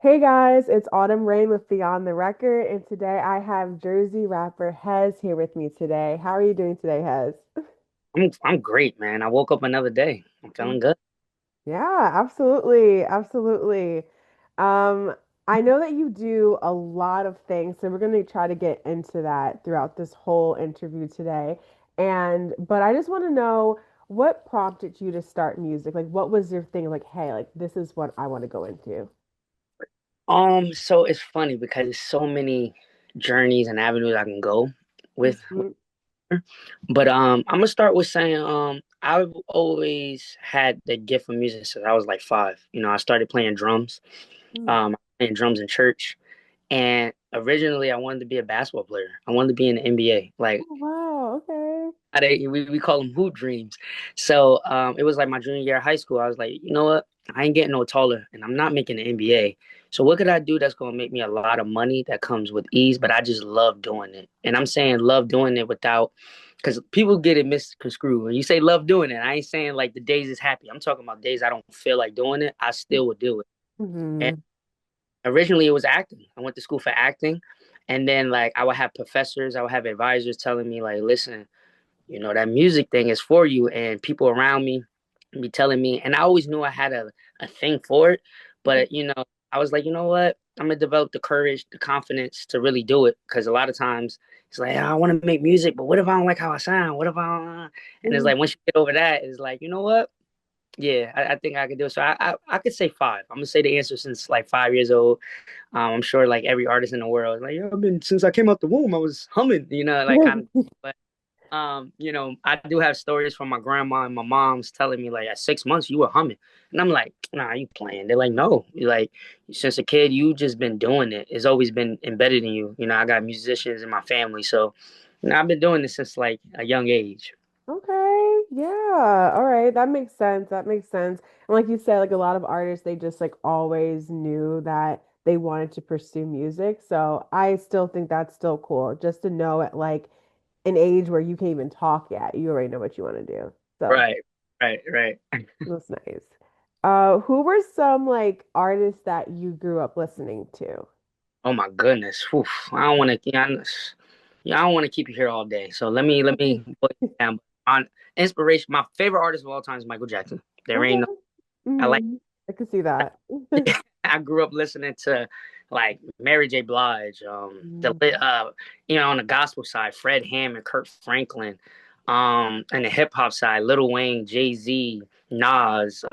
Hey guys, it's Autumn Rain with Beyond the Record, and today I have Jersey rapper Hez here with me today. How are you doing today, Hez? I'm great, man. I woke up another day. I'm feeling good. Yeah, absolutely, absolutely. Um, I know that you do a lot of things, so we're going to try to get into that throughout this whole interview today. But I just want to know what prompted you to start music? Like, what was your thing? Like, hey, like this is what I want to go into. So it's funny because there's so many journeys and avenues I can go with Mhm. her. But I'm gonna start with saying I've always had the gift of music since I was like 5. I started playing drums. Playing drums in church, and originally I wanted to be a basketball player. I wanted to be in the NBA. Like Oh, wow, okay. we call them hoop dreams. So it was like my junior year of high school. I was like, you know what? I ain't getting no taller, and I'm not making the NBA. So what could I do that's gonna make me a lot of money that comes with ease? But I just love doing it, and I'm saying love doing it without, because people get it misconstrued. When you say love doing it, I ain't saying like the days is happy. I'm talking about days I don't feel like doing it. I still would do it. And Hmm. originally it was acting. I went to school for acting, and then like I would have professors, I would have advisors telling me like, listen, that music thing is for you, and people around me be telling me, and I always knew I had a thing for it, but I was like, you know what, I'm gonna develop the courage, the confidence to really do it, because a lot of times it's like, I want to make music, but what if I don't like how I sound, what if I don't, and it's like once you get over that, it's like, you know what, yeah, I think I could do it. So I could say 5. I'm gonna say the answer since like 5 years old. I'm sure like every artist in the world is like, yeah, I've been since I came out the womb, I was humming, like kind of. I do have stories from my grandma and my mom's telling me like at 6 months you were humming. And I'm like, nah, you playing. They're like, no. You're like, since a kid, you just been doing it. It's always been embedded in you. I got musicians in my family. So, I've been doing this since like a young age. Okay, yeah. All right, that makes sense. That makes sense. And like you said, like a lot of artists, they just like always knew that they wanted to pursue music. So I still think that's still cool, just to know at like an age where you can't even talk yet, you already know what you want to do. So Right, right, right. that's nice. Who were some like artists that you grew up listening to? Oh my goodness. Whew. I don't want to, I don't want to keep you here all day. So let me boil it down. On inspiration, my favorite artist of all time is Michael Jackson. There ain't no, Okay. I like. I can see that. I grew up listening to like Mary J. Blige, Mm. on the gospel side, Fred Hammond, Kurt Franklin, and the hip hop side, Lil Wayne, Jay Z, Nas.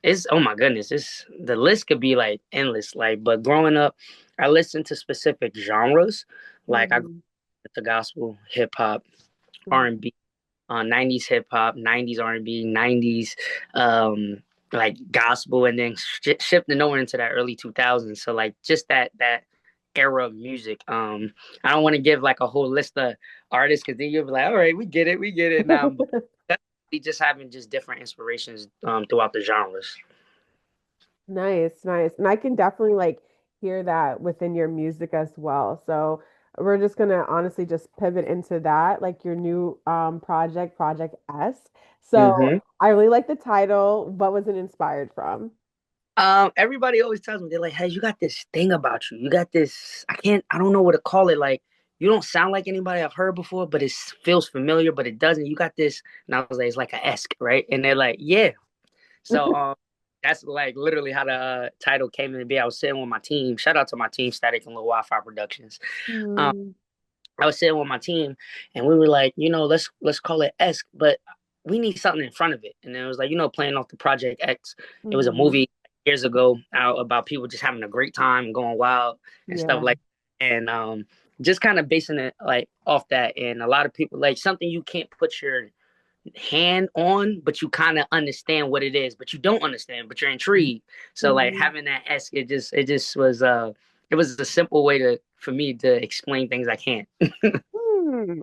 It's oh my goodness, it's the list could be like endless. Like, but growing up, I listened to specific genres. Like I grew Mhm. up to gospel, hip hop, R Mhm. and B, 90s hip hop, 90s R&B, 90s um like gospel, and then shifting over into that early 2000s. So like just that era of music. I don't want to give like a whole list of artists, because then you'll be like, all right, we get it now. But definitely just having just different inspirations throughout the genres. Nice, nice. And I can definitely like hear that within your music as well. So we're just gonna honestly just pivot into that, like your new project, Project S. So hmm I really like the title. What was it inspired from? Everybody always tells me, they're like, "Hey, you got this thing about you. You got this. I don't know what to call it. Like, you don't sound like anybody I've heard before, but it feels familiar, but it doesn't. You got this." And I was like, "It's like a esque, right?" And they're like, "Yeah." So, that's like literally how the title came into be. I was sitting with my team. Shout out to my team, Static and Low Wi-Fi Productions. Um, Mm, I was sitting with my team, and we were like, let's call it esque, but we need something in front of it. And then it was like, playing off the Project X. It was a mhm. movie years ago out about people just having a great time, going wild and stuff Yeah. like that. And just kind of basing it like off that. And a lot of people like something you can't put your hand on, but you kind of understand what it is, but you don't understand, but you're intrigued. So like Mhm. having that esque, it just was it was a simple way to for me to explain things I can't.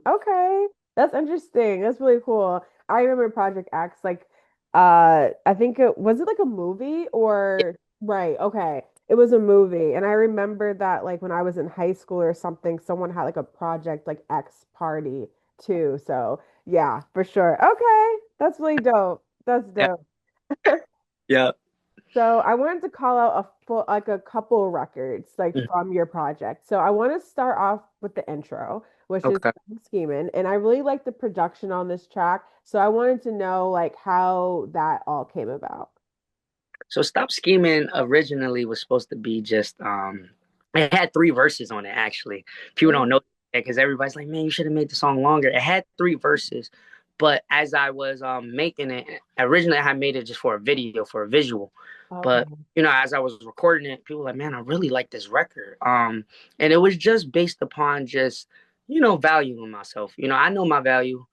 Okay. That's interesting. That's really cool. I remember Project X, like I think it was it like a movie or right, okay. It was a movie. And I remember that like when I was in high school or something, someone had like a Project like X party too. So yeah, for sure. Okay. That's really dope. That's Yeah, dope. yeah. So I wanted to call out like a couple records like Mm. from your project. So I want to start off with the intro, which is Okay. Scheming, and I really like the production on this track. So I wanted to know like how that all came about. So Stop Scheming originally was supposed to be just it had three verses on it actually. People don't Oh, know that because everybody's like, man, you should have made the song longer. It had three verses, but as I was making it, originally I had made it just for a video, for a visual. But okay. as I was recording it, people were like, man, I really like this record. And it was just based upon just, valuing myself. I know my value.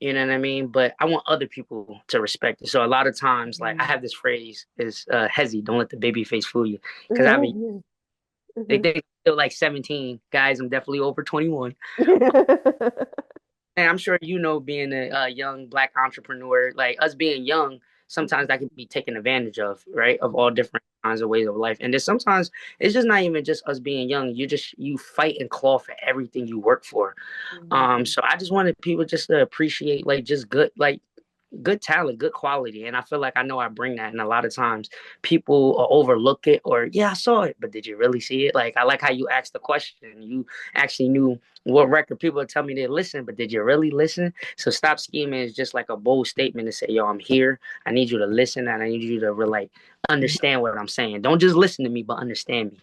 You know what I mean? But I want other people to respect it. So a lot of times, like I have this phrase is hezzy, don't let the baby face fool you. Because I've been they think I'm still like 17. Guys, I'm definitely over 21. And I'm sure being a young black entrepreneur, like us being young, sometimes that can be taken advantage of, right? Of all different kinds of ways of life. And then sometimes it's just not even just us being young. You fight and claw for everything you work for. So I just wanted people just to appreciate like just good talent, good quality. And I feel like I know I bring that. And a lot of times people overlook it or, yeah, I saw it, but did you really see it? Like, I like how you asked the question. You actually knew what record. People would tell me they listen, but did you really listen? So Stop Scheming is just like a bold statement to say, yo, I'm here. I need you to listen and I need you to really like understand what I'm saying. Don't just listen to me, but understand me.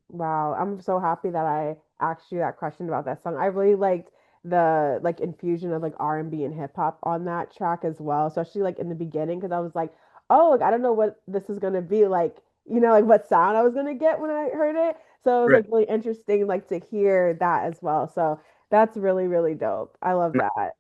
Wow, I'm so happy that I asked you that question about that song. I really liked the like infusion of like R&B and hip hop on that track as well, especially like in the beginning because I was like, oh, like I don't know what this is gonna be like, like what sound I was gonna get when I heard it. So it was Right. like really interesting like to hear that as well. So that's really, really dope. I love I that.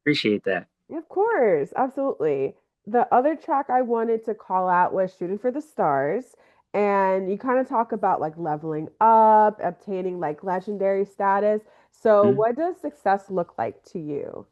appreciate that. Of course, absolutely. The other track I wanted to call out was Shooting for the Stars. And you kind of talk about like leveling up, obtaining like legendary status. So, Mhm. what does success look like to you?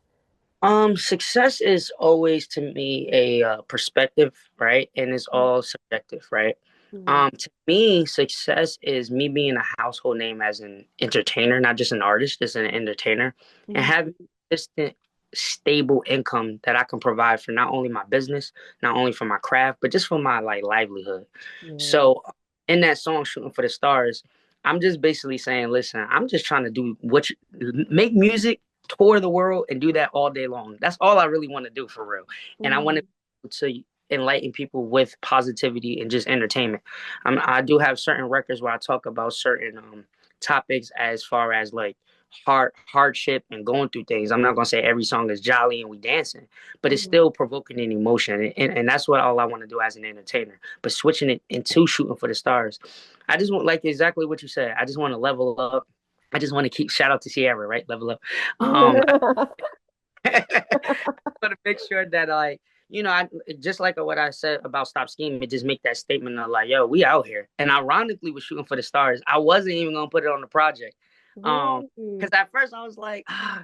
Success is always to me a perspective, right? And it's all subjective, right? Mhm. To me, success is me being a household name as an entertainer, not just an artist, just an entertainer, and Mhm. having consistent, stable income that I can provide for not only my business, not only for my craft, but just for my like livelihood. Yeah. So, in that song, "Shooting for the Stars," I'm just basically saying, listen, I'm just trying to do make music, tour the world, and do that all day long. That's all I really want to do for real. And I want Mhm. to enlighten people with positivity and just entertainment. I do have certain records where I talk about certain topics as far as like hardship and going through things. I'm not gonna say every song is jolly and we dancing, but it's Mhm. still provoking an emotion, and that's what all I want to do as an entertainer. But switching it into Shooting for the Stars, I just want like exactly what you said. I just want to level up. I just want to keep shout out to Sierra, right? Level up. I want to make sure that I just like what I said about Stop Scheming, it just make that statement of like, yo, we out here. And ironically, with Shooting for the Stars, I wasn't even gonna put it on the project, Really? because at first I was like, I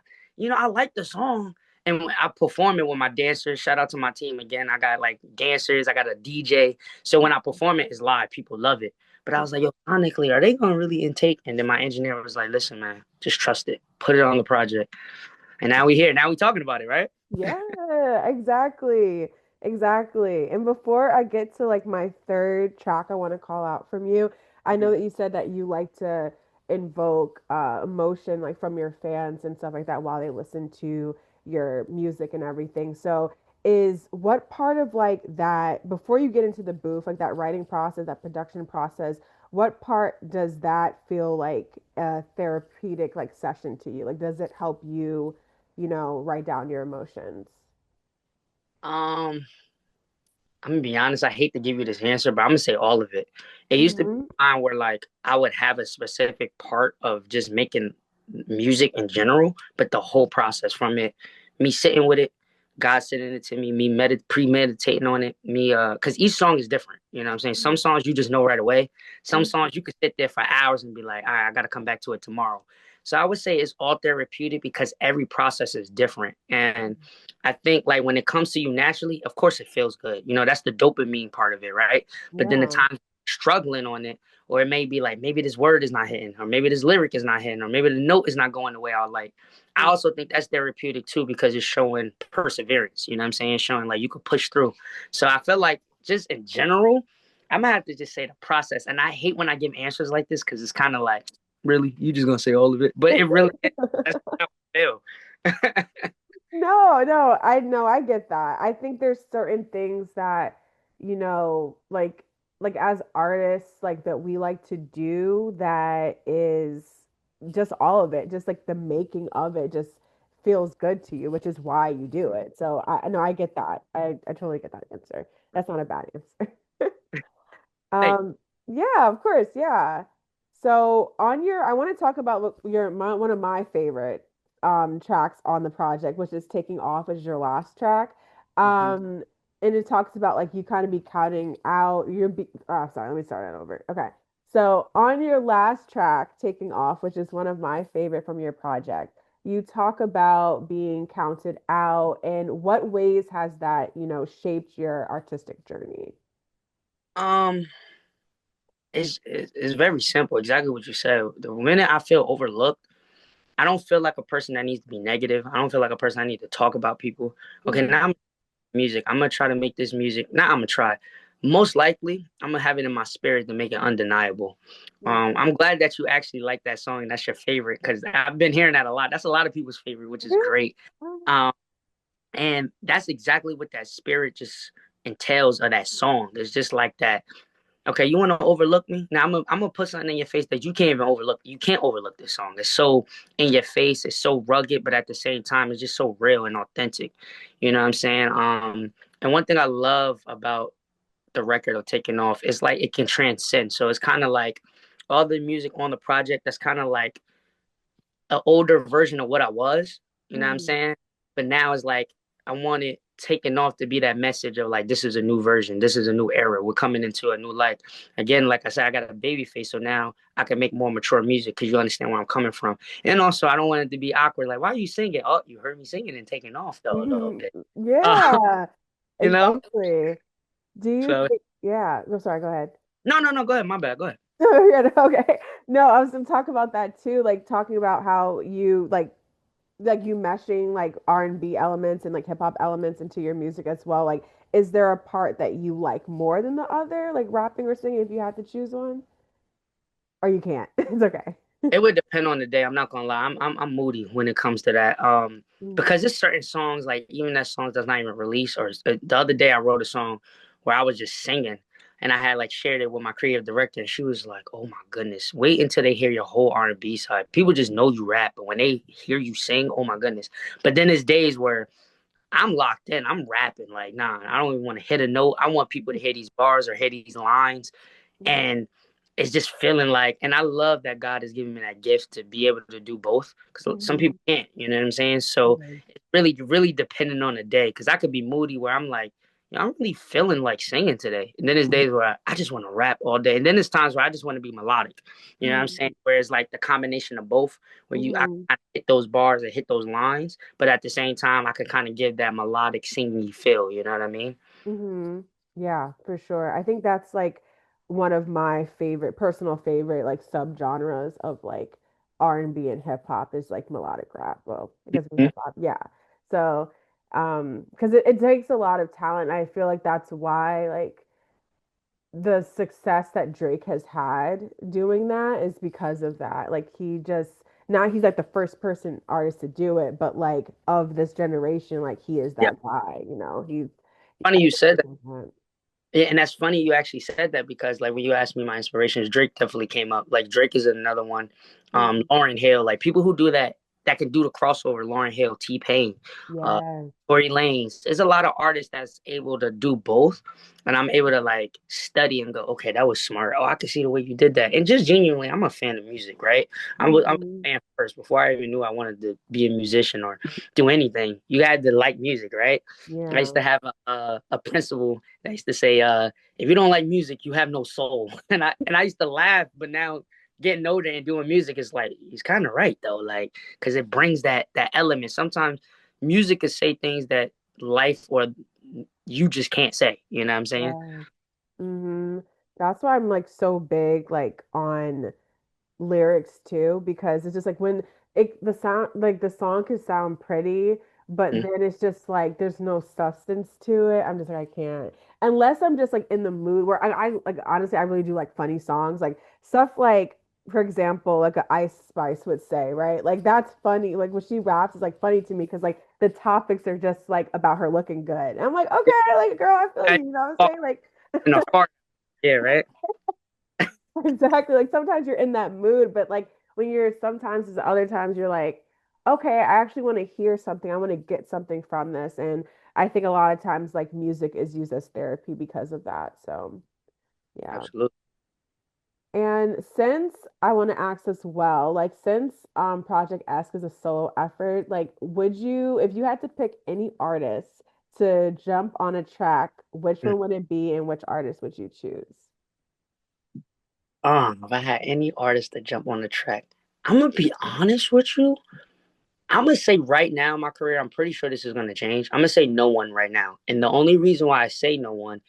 like the song. And when I perform it with my dancers, shout out to my team again. I got like dancers, I got a DJ. So when I perform it, it's live. People love it. But I was like, yo, ironically, are they gonna really intake? And then my engineer was like, listen, man, just trust it. Put it on the project. And now we here. Now we talking about it, right? Yeah, exactly. Exactly. And before I get to like my third track I want to call out from you, I know that you said that you like to invoke emotion like from your fans and stuff like that while they listen to your music and everything. So is what part of like that before you get into the booth, like that writing process, that production process, what part does that feel like a therapeutic like session to you? Like does it help you? Write down your emotions. Um, I'm gonna be honest. I hate to give you this answer, but I'm gonna say all of it. It used to be Hmm. a time where like I would have a specific part of just making music in general, but the whole process from it, me sitting with it, God sending it to me, premeditating on it, because each song is different. You know what I'm saying? Some songs you just know right away. Some songs you could sit there for hours and be like, all right, I gotta come back to it tomorrow. So I would say it's all therapeutic because every process is different. And I think like when it comes to you naturally, of course it feels good. That's the dopamine part of it, right? But then the Yeah. time struggling on it, or it may be like maybe this word is not hitting, or maybe this lyric is not hitting, or maybe the note is not going the way I like. I also think that's therapeutic too because it's showing perseverance. You know what I'm saying? Showing like you could push through. So I feel like just in general, I'm gonna have to just say the process. And I hate when I give answers like this because it's kind of like, really, you just gonna say all of it? But it really is. That's how I feel. No, no, I know, I get that. I think there's certain things that, like as artists, like that we like to do that is just all of it, just like the making of it just feels good to you, which is why you do it. So I know I get that. I totally get that answer. That's not a bad answer. Like, Um, yeah, of course, yeah. So on your, I want to talk about one of my favorite tracks on the project, which is "Taking Off" as your last track. mhm. Um, and it talks about like you kind of be counting out sorry, let me start that over. Okay. So on your last track, "Taking Off," which is one of my favorite from your project, you talk about being counted out, and what ways has that, shaped your artistic journey? um, it's very simple. Exactly what you said. The minute I feel overlooked, I don't feel like a person that needs to be negative. I don't feel like a person I need to talk about people. Okay, now Mhm. I'm music. I'm gonna try to make this music. Now I'm gonna try. Most likely, I'm gonna have it in my spirit to make it undeniable. Yeah. I'm glad that you actually like that song and that's your favorite because I've been hearing that a lot. That's a lot of people's favorite, which is Really? great. Um, and that's exactly what that spirit just entails of that song. It's just like that. Okay, you want to overlook me? Now I'm gonna put something in your face that you can't even overlook. You can't overlook this song. It's so in your face. It's so rugged, but at the same time, it's just so real and authentic. You know what I'm saying? And one thing I love about the record of Taking Off is like it can transcend. So it's kind of like all the music on the project. That's kind of like an older version of what I was. You know what I'm Mhm. saying? But now it's like I want it taken off to be that message of like this is a new version, this is a new era. We're coming into a new light. Again, like I said, I got a baby face, so now I can make more mature music because you understand where I'm coming from. And also, I don't want it to be awkward. Like, why are you singing? Oh, you heard me singing and taking off though a little Mhm. bit. Uh, Yeah, you know. exactly. Do you So think, yeah, I'm sorry, go ahead. no. Go ahead. My bad. Go ahead. Yeah, no, okay. No, I was gonna talk about that too, like talking about how you like you meshing like R&B elements and like hip hop elements into your music as well. Like, is there a part that you like more than the other, like rapping or singing if you had to choose one? Or you can't. It's okay. It would depend on the day. I'm not gonna lie. I'm moody when it comes to that. Mhm. Because there's certain songs like even that songs that's not even released. Or the other day I wrote a song where I was just singing and I had like shared it with my creative director and she was like, "Oh my goodness, wait until they hear your whole R&B side. People just know you rap, but when they hear you sing, oh my goodness." But then there's days where I'm locked in. I'm rapping like, nah, I don't even want to hit a note. I want people to hear these bars or hear these lines Mhm. and it's just feeling like and I love that God has given me that gift to be able to do both because some Mhm. people can't, you know what I'm saying? So Mhm. it's really depending on the day because I could be moody where I'm like, I'm really feeling like singing today, and then there's days where I just want to rap all day, and then there's times where I just want to be melodic, you know what I'm saying? Mhm. Where it's like the combination of both where Mhm. I hit those bars and hit those lines, but at the same time I could kind of give that melodic singy feel, you know what I mean? Hmm. Yeah, for sure. I think that's like one of my favorite, personal favorite, like subgenres of like R&B and hip hop is like melodic rap. Well, I guess it's Mhm. hip hop. Yeah. So, because it takes a lot of talent. I feel like that's why like the success that Drake has had doing that is because of that. Like he just now he's like the first person artist to do it, but like of this generation, like he is Yeah. that guy, he's Funny you said that. everyone. Yeah, and that's funny you actually said that because like when you asked me my inspirations, Drake definitely came up. Like Drake is another one. Mhm. Lauren Hill, like people who do that that can do the crossover, Lauren Hill, T Pain, uh Yes. Tory Lanez. There's a lot of artists that's able to do both. And I'm able to like study and go, okay, that was smart. Oh, I can see the way you did that. And just genuinely, I'm a fan of music, right? I'm Mhm. a fan first before I even knew I wanted to be a musician or do anything. You had to like music, right? I used Yeah. to have a principal that used to say, if you don't like music, you have no soul. And I used to laugh, but now getting older and doing music is like he's kind of right though, like because it brings that element. Sometimes music can say things that life or you just can't say. You know what I'm saying? Yeah. Hmm. That's why I'm like so big like on lyrics too, because it's just like when the sound like the song can sound pretty, but Mm. then it's just like there's no substance to it. I'm just like, I can't. Unless I'm just like in the mood where I like honestly I really do like funny songs. Like stuff like for example, like a Ice Spice would say, right? Like that's funny. Like when she raps is like funny to me because like the topics are just like about her looking good. And I'm like, okay, like girl, I feel I- you, you know what I'm saying? Like In a fart, yeah, right. exactly. Like sometimes you're in that mood, but like when you're sometimes there's other times you're like, okay, I actually want to hear something. I want to get something from this. And I think a lot of times like music is used as therapy because of that. So yeah. Absolutely. And since I want to ask as well, like since Project Ask is a solo effort, like would you, if you had to pick any artist to jump on a track, which Mm. one would it be and which artist would you choose? If I had any artist to jump on the track, I'm gonna be honest with you. I'm gonna say right now in my career, I'm pretty sure this is gonna change. I'm gonna say no one right now, and the only reason why I say no one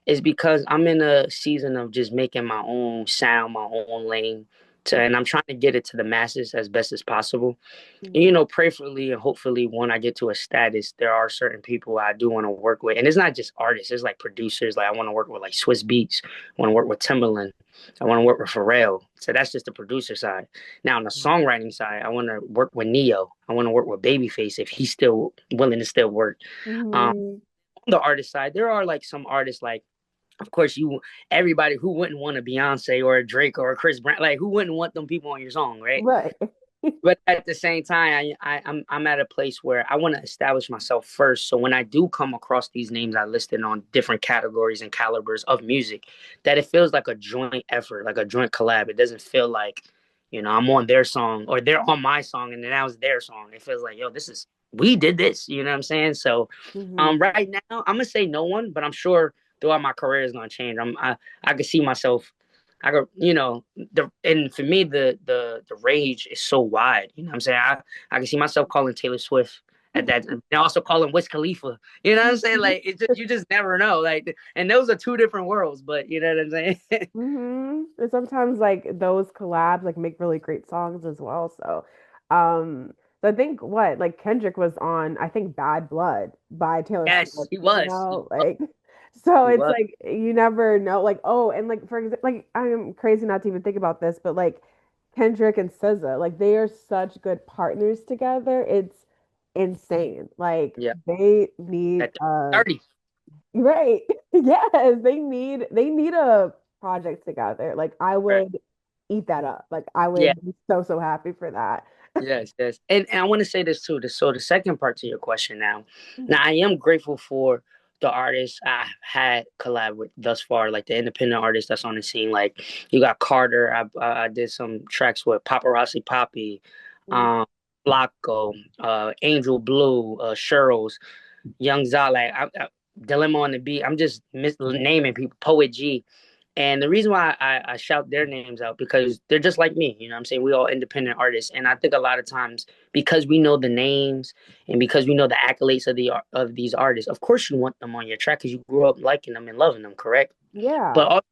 is because I'm in a season of just making my own sound, my own lane, and I'm trying to get it to the masses as best as possible. And, Mhm. prayerfully and hopefully when I get to a status, there are certain people I do want to work with. And it's not just artists, it's like producers. Like I want to work with like Swiss Beats, I want to work with Timbaland, I want to work with Pharrell. So that's just the producer side. Now on the songwriting side, I want to work with Neo. I want to work with Babyface if he's still willing to still work. Um, Mhm. on the artist side, there are like some artists like of course everybody who wouldn't want a Beyonce or a Drake or a Chris Brown, like who wouldn't want them people on your song, right? Right. But at the same time, I'm at a place where I want to establish myself first. So when I do come across these names I listed on different categories and calibers of music, that it feels like a joint effort, like a joint collab. It doesn't feel like, I'm on their song or they're on my song and then that was their song. It feels like, yo, we did this. You know what I'm saying? So, Mhm. right now I'm gonna say no one, but I'm sure throughout my career is gonna change. I could see myself I go, and for me the range is so wide. You know what I'm saying? I can see myself calling Taylor Swift at that, and also calling Wiz Khalifa. You know what I'm saying? Like you just never know. Like, and those are two different worlds, but you know what I'm saying? And sometimes like those collabs like make really great songs as well. Um, so I think what like Kendrick was on, I think Bad Blood by Taylor Yes, Swift, he was. like so He it's was. like you never know, like oh, and like for example, like I'm crazy not to even think about this, but like Kendrick and SZA, like they are such good partners together. It's insane. Like Yeah. they need At 30. right. Yes, they need a project together. Like I Right. would eat that up. Like I Yeah. would be so so happy for that. Yes, yes. And I want to say this too. So the second part to your question now. Mhm. Now I am grateful for the artists I had collab with thus far, like the independent artists that's on the scene. Like you got Carter. I did some tracks with Paparazzi Poppy, Mhm. um, Flacco, Angel Blue, Sherrills, Young Zala. Dilemma on the beat. I'm just naming people. Poet G. And the reason why I shout their names out because they're just like me. You know what I'm saying? We all independent artists. And I think a lot of times because we know the names and because we know the accolades of these artists, of course you want them on your track because you grew up liking them and loving them, correct? But Yeah. also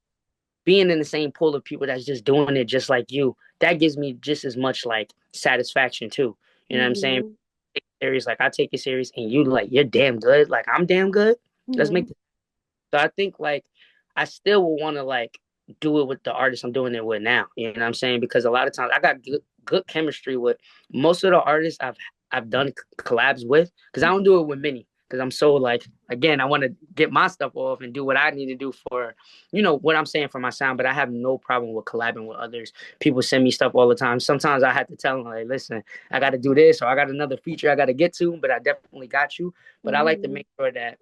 being in the same pool of people that's just doing it just like you, that gives me just as much like satisfaction too. You know what I'm saying? Hmm. Take it serious, like I take it serious and you like you're damn good. Like I'm damn good. Let's Hmm. make this. So I think like I still will want to like do it with the artists I'm doing it with now. You know what I'm saying? Because a lot of times I got good chemistry with most of the artists I've done collabs with. Because I don't do it with many. Because I'm so like again, I want to get my stuff off and do what I need to do for what I'm saying for my sound. But I have no problem with collabing with others. People send me stuff all the time. Sometimes I have to tell them like, listen, I got to do this or I got another feature I got to get to, but I definitely got you. But I like to Hmm. make sure that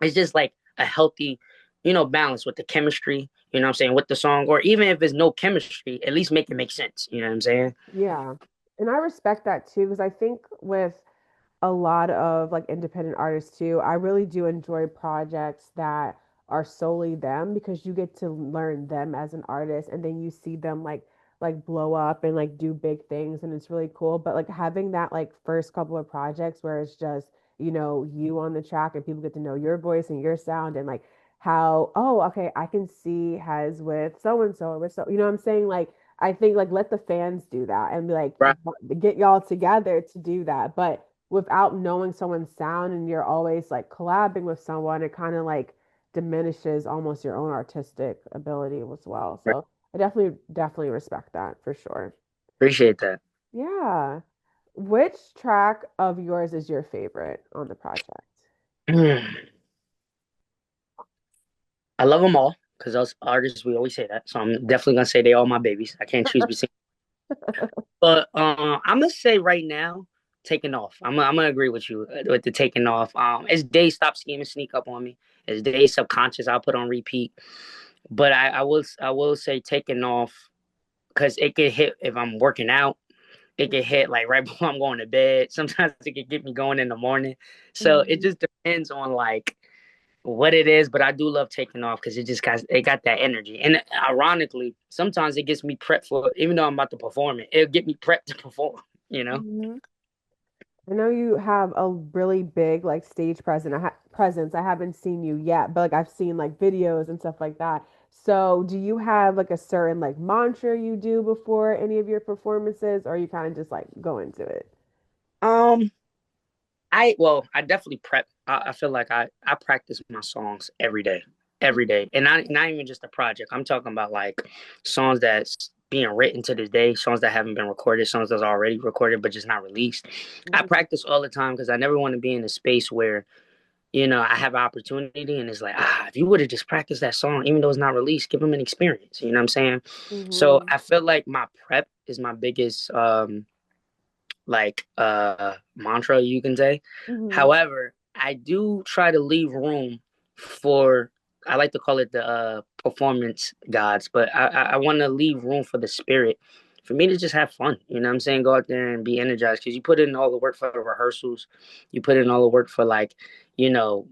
it's just like a healthy, balance with the chemistry, what I'm saying, with the song, or even if there's no chemistry, at least make it make sense. You know what I'm saying? Yeah. And I respect that too, because I think with a lot of like independent artists too. I really do enjoy projects that are solely them because you get to learn them as an artist and then you see them like blow up and like do big things and it's really cool. But like having that like first couple of projects where it's just, you on the track and people get to know your voice and your sound and like how, oh, okay, I can see has with so and so or with so, you know what I'm saying? Like I think like let the fans do that and be like Right. get y'all together to do that. But without knowing someone's sound and you're always like collabing with someone, it kind of like diminishes almost your own artistic ability as well. Right. So I definitely respect that for sure. Appreciate that. Yeah. Which track of yours is your favorite on the project? I love them all because us artists, we always say that. So I'm definitely gonna say they all my babies. I can't choose between. But I'm gonna say right now, taking off. I'm gonna agree with you with the taking off. As days stop scheming, sneak up on me. As days subconscious, I'll put on repeat. But I will say taking off because it could hit if I'm working out. It could hit like right before I'm going to bed. Sometimes it could get me going in the morning. So it Mhm. just depends on like what it is, but I do love taking off because it got that energy. And ironically, sometimes it gets me prepped for even though I'm about to perform it, it'll get me prepped to perform, you know? Mhm. I know you have a really big like stage presence. I haven't seen you yet, but like I've seen like videos and stuff like that. So, do you have like a certain like mantra you do before any of your performances, or you kind of just like go into it? Um I definitely prep. I feel like I practice my songs every day. Every day. And not even just a project. I'm talking about like songs that's being written to this day, songs that haven't been recorded, songs that's already recorded but just not released. I Mhm. practice all the time because I never want to be in a space where I have an opportunity and it's like, if you would have just practiced that song, even though it's not released, give them an experience. You know what I'm saying? So Mhm. I feel like my prep is my biggest like mantra you can say. Mhm. However, I do try to leave room for I like to call it the performance gods, but I want to leave room for the spirit for me to just have fun. You know what I'm saying? Go out there and be energized because you put in all the work for the rehearsals, you put in all the work for like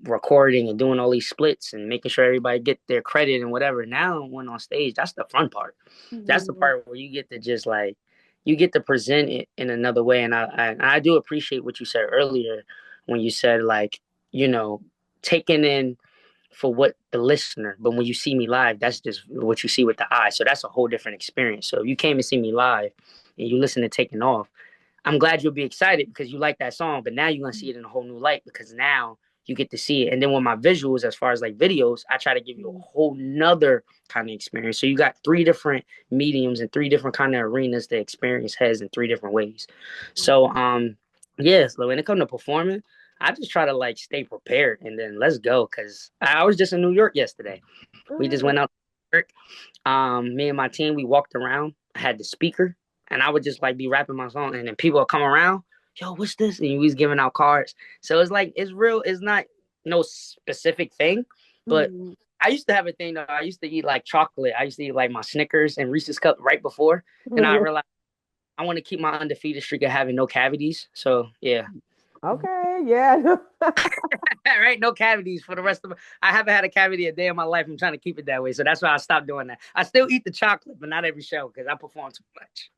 recording and doing all these splits and making sure everybody get their credit and whatever. Now when on stage, that's the fun part. That's the Mhm. part where you get to just like you get to present it in another way. And I do appreciate what you said earlier when you said like, you know, taking in for what the listener, but when you see me live, that's just what you see with the eye. So that's a whole different experience. So if you came and see me live and you listen to Taking Off, I'm glad you'll be excited because you like that song, but now you're gonna see it in a whole new light because now you get to see it. And then with my visuals, as far as like videos, I try to give you a Mhm. whole nother kind of experience. So you got three different mediums and three different kind of arenas the experience has in three different ways. So yeah, so when it comes to performing, I just try to like stay prepared and then let's go. Cause I was just in New York yesterday. We just Oh, went out to work. Me and my team, we walked around. I had the speaker, and I would just like be rapping my song, and then people would come around. Yo, what's this? And we was giving out cards. So it's like it's real. It's not no specific thing, but mhm. I used to have a thing though. I used to eat like chocolate. I used to eat like my Snickers and Reese's cup right before, and I realized I want to keep my undefeated streak of having no cavities. So yeah, Okay, yeah. right? No cavities for the rest of. I haven't had a cavity a day in my life. I'm trying to keep it that way, so that's why I stopped doing that. I still eat the chocolate, but not every show because I perform too much.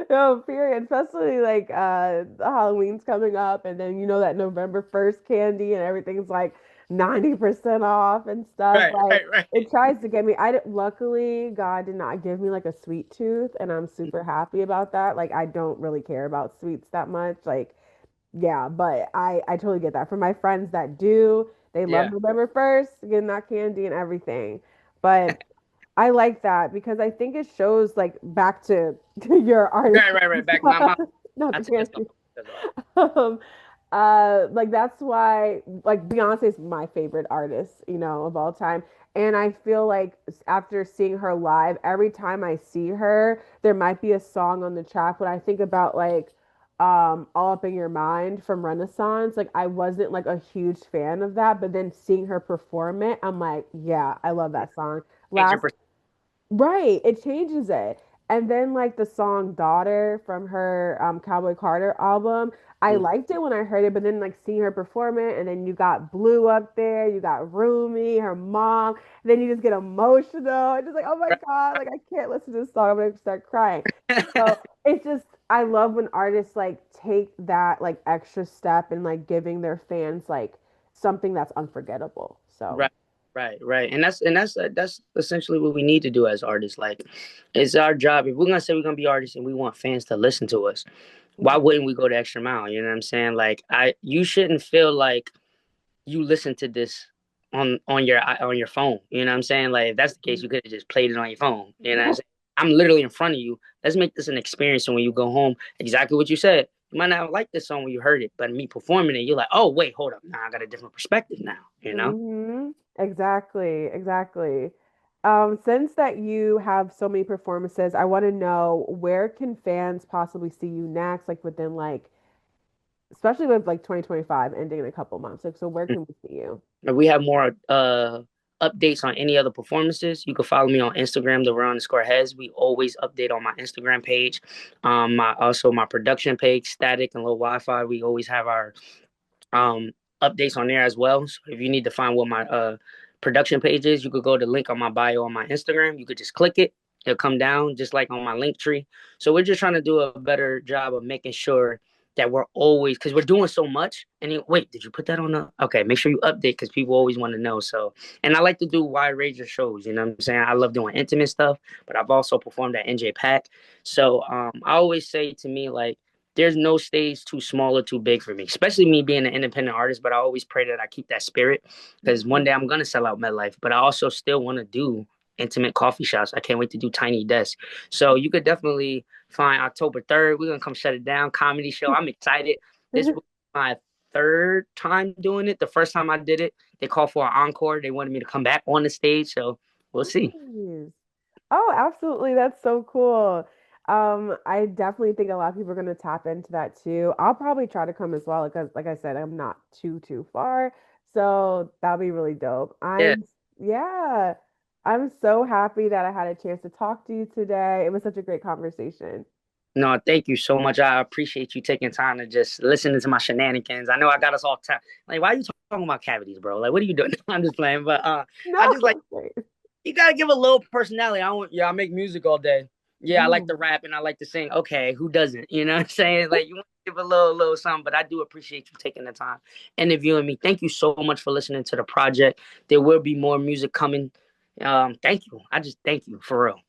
No, period. Especially like the Halloween's coming up and then you know that November 1st candy and everything's like 90% off and stuff. Right, Like right, right. it tries to get me. Luckily, God did not give me like a sweet tooth and I'm super happy about that. Like I don't really care about sweets that much. Like yeah, but I totally get that. For my friends that do, they love Yeah. November 1st, getting that candy and everything. But I like that because I think it shows like back to your artist, Right, right, right. Back my not I the took this off. candy. Took this off. Um, like that's why like Beyonce is my favorite artist, of all time. And I feel like after seeing her live, every time I see her, there might be a song on the track. When I think about like All Up in Your Mind from Renaissance, like I wasn't like a huge fan of that, but then seeing her perform it, I'm like, yeah, I love that song. Change your Last Right, it changes it. And then like the song Daughter from her Cowboy Carter album, I perspective. liked it when I heard it, but then like seeing her perform it, and then you got Blue up there, you got Rumi, her mom, then you just get emotional. It's just like, oh my God, like I can't listen to this song, I'm gonna start crying. So it's just I love when artists like take that like extra step and like giving their fans like something that's unforgettable. So Right. Right, right, and that's essentially what we need to do as artists. Like, it's our job. If we're gonna say we're gonna be artists and we want fans to listen to us, why Mhm. wouldn't we go the extra mile? You know what I'm saying? Like, you shouldn't feel like you listen to this on your phone. You know what I'm saying? Like, if that's the case, you could have just played it on your phone. You know what I'm saying? I'm literally in front of you. Let's make this an experience. And when you go home, exactly what you said. You might not like this song when you heard it, but me performing it, you're like, oh wait, hold up, now I got a different perspective now. You know? Hmm. Exactly, exactly. Since that you have so many performances, I want to know where can fans possibly see you next, like within like, especially with like 2025 ending in a couple months. Like, so where can we see you? If we have more updates on any other performances, you can follow me on Instagram, the underscore heads. We always update on my Instagram page. My production page, Static and Low Wi-Fi. We always have our um updates on there as well. So if you need to find what my production page is, you could go to the link on my bio on my Instagram. You could just click it. It'll come down just like on my link tree. So we're just trying to do a better job of making sure that we're always, because we're doing so much. And wait, did you put that on the? Okay, make sure you update because people always want to know. So, and I like to do wide range of shows. You know what I'm saying? I love doing intimate stuff, but I've also performed at NJ Pack. So I always say to me like, there's no stage too small or too big for me, especially me being an independent artist. But I always pray that I keep that spirit because one day I'm gonna sell out MetLife, but I also still want to do intimate coffee shops. I can't wait to do tiny desks. So you could definitely find October 3rd. We're gonna come shut it down. Comedy show. I'm excited. This was my third time doing it. The first time I did it, they called for an encore. They wanted me to come back on the stage. So we'll see. Nice. Oh, absolutely. That's so cool. I definitely think a lot of people are going to tap into that too. I'll probably try to come as well because, like I said, I'm not too far. So that'll be really dope. Yeah. Yeah, I'm so happy that I had a chance to talk to you today. It was such a great conversation. No, thank you so much. I appreciate you taking time to just listen to my shenanigans. I know I got us all like, why are you talking about cavities, bro? Like, what are you doing? I'm just playing, but I No, just like, it's great. you gotta give a little personality. I make music all day. Yeah, I like to Mhm. rap and I like to sing. Okay, who doesn't? You know what I'm saying? Like, you want to give a little something, but I do appreciate you taking the time interviewing me. Thank you so much for listening to the project. There will be more music coming. Thank you. I just thank you for real.